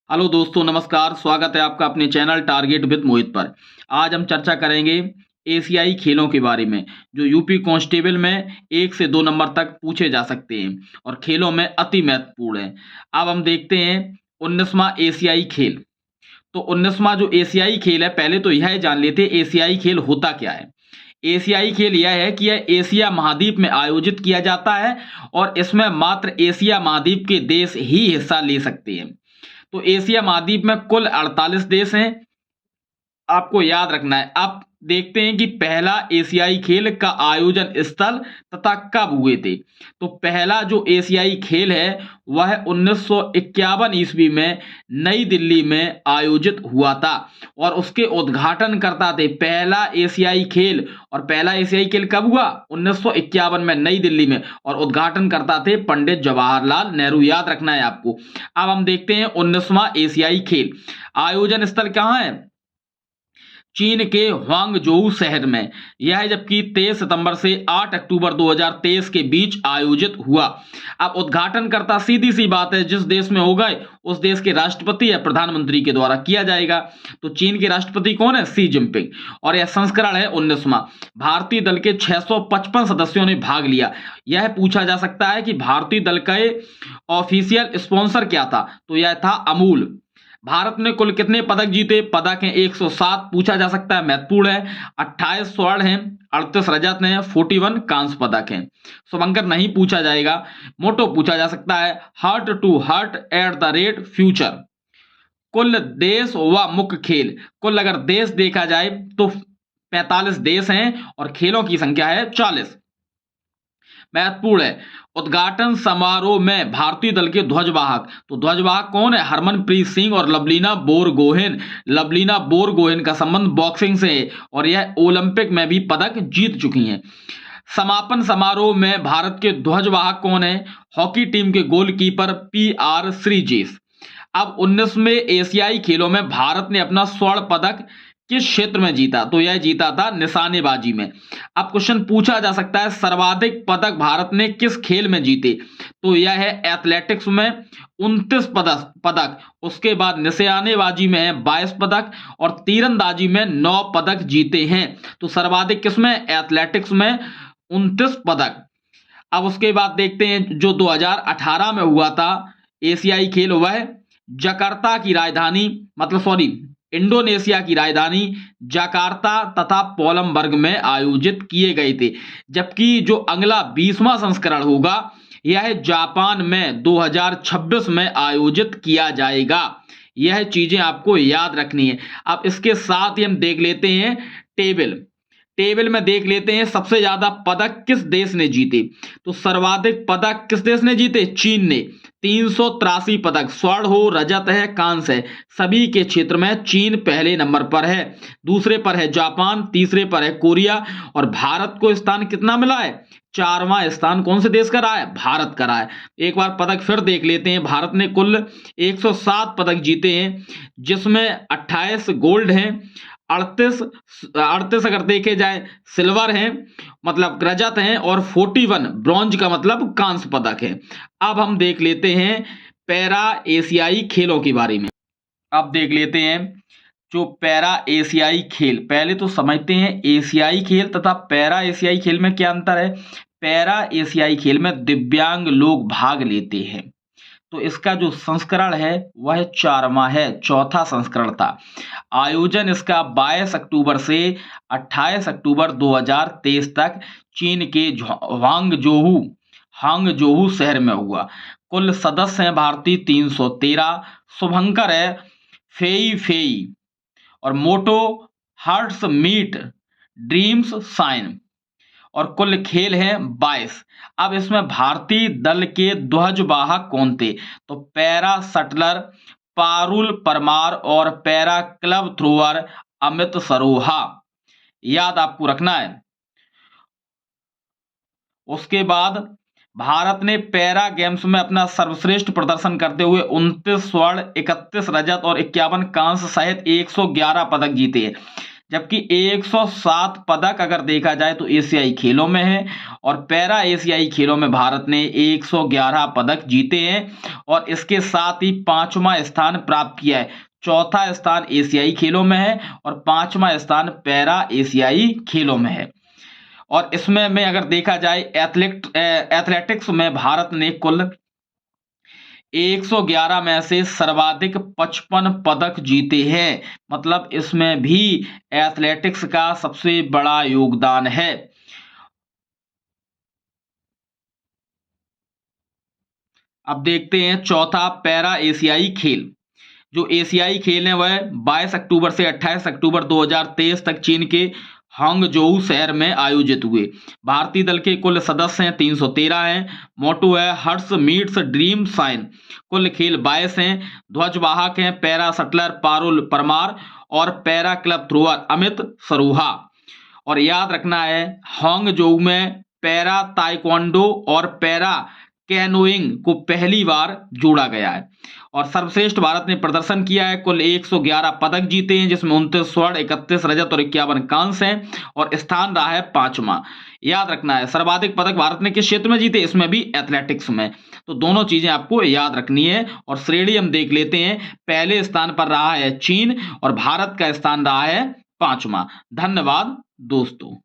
Hello दोस्तों, नमस्कार। स्वागत है आपका अपने चैनल टारगेट विद मोहित पर। आज हम चर्चा करेंगे एशियाई खेलों के बारे में, जो यूपी कांस्टेबल में 1 से 2 नंबर तक पूछे जा सकते हैं और खेलों में अति महत्वपूर्ण है। अब हम देखते हैं 19वां एशियाई खेल। तो 19वां जो एशियाई खेल है, पहले तो यह जान लेते हैं एशियाई खेल होता क्या है। एशियाई खेल यह है कि यह एशिया महाद्वीप में आयोजित किया जाता है और इसमें मात्र एशिया महाद्वीप के देश ही हिस्सा ले सकते हैं। तो एशिया महाद्वीप में कुल 48 देश हैं, आपको याद रखना है। अब देखते हैं कि पहला एशियाई खेल का आयोजन स्थल तथा कब हुए थे। तो पहला जो एशियाई खेल है वह 1951 ईस्वी में नई दिल्ली में आयोजित हुआ था और उसके उद्घाटन करता थे पहला एशियाई खेल। और पहला एशियाई खेल कब हुआ? 1951 में नई दिल्ली में, और उद्घाटन करता थे पंडित जवाहरलाल नेहरू। याद रखना है आपको। अब हम देखते हैं 19वां एशियाई खेल। आयोजन स्थल कहाँ है? चीन के ह्वांगझोउ शहर में यह है, जबकि 23 सितंबर से 8 अक्टूबर 2023 के बीच आयोजित हुआ। अब उद्घाटन करता सीधी सी बात है, जिस देश में होगा उस देश के राष्ट्रपति या प्रधानमंत्री के द्वारा किया जाएगा। तो चीन के राष्ट्रपति कौन है? Xi Jinping. और यह संस्करण है 19वां। भारतीय दल के 655 सदस्यों ने भाग लिया। यह पूछा जा सकता है कि भारतीय दल का ऑफिशियल स्पॉन्सर क्या था? तो यह था अमूल। भारत ने कुल कितने पदक जीते? पदक हैं 107। पूछा जा सकता है, महत्वपूर्ण है। 28 स्वर्ण हैं, 38 रजत हैं, 41 कांस्य पदक हैं। शुभंकर नहीं पूछा जाएगा। मोटो पूछा जा सकता है, heart to heart at the rate future. कुल देश व मुख्य खेल, कुल अगर देश देखा जाए तो 45 देश हैं और खेलों की संख्या है 40। महत्वपूर्ण है। उद्घाटन समारोह में भारतीय दल के ध्वजवाहक, तो ध्वजवाहक कौन है? हरमनप्रीत सिंह और लवलीना बोरगोहेन। लवलीना बोरगोहेन का संबंध बॉक्सिंग से है और यह ओलंपिक में भी पदक जीत चुकी हैं। समापन समारोह में भारत के ध्वजवाहक कौन है? हॉकी टीम के गोलकीपर PR श्रीजेश। अब 19वें एशियाई खेलों में भारत ने अपना स्वर्ण पदक किस क्षेत्र में जीता? तो यह जीता था निशानेबाजी में। अब क्वेश्चन पूछा जा सकता है, सर्वाधिक पदक भारत ने किस खेल में जीते? तो यह है एथलेटिक्स में 29 पदक। उसके बाद निशानेबाजी में है 22 पदक और तीरंदाजी में 9 पदक जीते हैं। तो सर्वाधिक किसमें? एथलेटिक्स में 29 पदक। अब उसके बाद देखते हैं जो 2018 में हुआ था एशियाई खेल, वह जकार्ता की राजधानी, मतलब सॉरी, इंडोनेशिया की राजधानी जकार्ता तथा पोलमबर्ग में आयोजित किए गए थे। जबकि जो अगला 20वां संस्करण होगा यह जापान में 2026 में आयोजित किया जाएगा। यह चीजें आपको याद रखनी है। अब इसके साथ ही हम देख लेते हैं टेबल में देख लेते हैं सबसे ज्यादा पदक किस देश ने जीते। तो सर्वाधिक पदक किस देश ने जीते? चीन ने 383 पदक। स्वर्ण हो, रजत है, कांस्य है, सभी के क्षेत्र में चीन पहले नंबर पर है। दूसरे पर है जापान, तीसरे पर है कोरिया। और भारत को स्थान कितना मिला है? 4वां स्थान कौन से देश का रहा है? भारत का रहा है। एक बार पदक फिर देख लेते हैं। भारत ने कुल 107 पदक जीते हैं, जिसमें 28 गोल्ड हैं, 38 अगर देखे जाए सिल्वर हैं, मतलब रजत हैं, और 41 ब्रॉन्ज का मतलब कांस्य पदक है। अब हम देख लेते हैं पैरा एशियाई खेलों के बारे में। अब देख लेते हैं जो पैरा एशियाई खेल, पहले तो समझते हैं एशियाई खेल तथा पैरा एशियाई खेल में क्या अंतर है। पैरा एशियाई खेल में दिव्यांग लोग भाग लेते हैं। तो इसका जो संस्करण है वह 4वां है, चौथा संस्करण था। आयोजन इसका 22 अक्टूबर से 28 अक्टूबर 2023 तक चीन के हांगझोऊ शहर में हुआ। कुल सदस्य हैं भारतीय 313। शुभंकर है फेई और मोटो हार्ट्स मीट ड्रीम्स साइन। और कुल खेल है 22। अब इसमें भारतीय दल के ध्वजवाहक कौन थे? तो पैरा शटलर पारुल परमार और para club thrower Amit Saroha. याद आपको रखना है। उसके बाद भारत ने पैरा गेम्स में अपना सर्वश्रेष्ठ प्रदर्शन करते हुए 29 स्वर्ण, 31 रजत और 51 कांस्य सहित 111 पदक जीते हैं। जबकि 107 पदक अगर देखा जाए तो एशियाई खेलों में है, और पैरा एशियाई खेलों में भारत ने 111 पदक जीते हैं और इसके साथ ही 5वां स्थान प्राप्त किया है। चौथा स्थान एशियाई खेलों में है और 5वां स्थान पैरा एशियाई खेलों में है। और इसमें में अगर देखा जाए एथलेटिक्स में भारत ने कुल 111 में से सर्वाधिक 55 पदक जीते हैं। मतलब इसमें भी एथलेटिक्स का सबसे बड़ा योगदान है। अब देखते हैं चौथा पैरा एशियाई खेल। जो एशियाई खेल हैं वह 22 अक्टूबर से 28 अक्टूबर 2023 तक चीन के हांगझोउ शहर में आयोजित हुए। भारतीय दल के कुल सदस्य हैं 313 हैं। मोटो है हर्ष मीट्स ड्रीम साइन। कुल खेल 22 हैं। ध्वजवाहक हैं पैरा शटलर पारुल परमार और para club thrower Amit Saroha. और याद रखना है हांगझोउ में पैरा ताइक्वांडो और पैरा कैनोइंग को पहली बार जोड़ा गया है। और सर्वश्रेष्ठ भारत ने प्रदर्शन किया है। कुल 111 पदक जीते हैं, जिसमें 29 स्वर्ण, 31 रजत और 51 कांस्य हैं, और स्थान रहा है 5वां। याद रखना है सर्वाधिक पदक भारत ने किस क्षेत्र में जीते, इसमें भी एथलेटिक्स में। तो दोनों चीजें आपको याद रखनी है। और श्रेणी हम देख लेते हैं। पहले स्थान पर रहा है चीन और भारत का स्थान रहा है 5वां। धन्यवाद दोस्तों।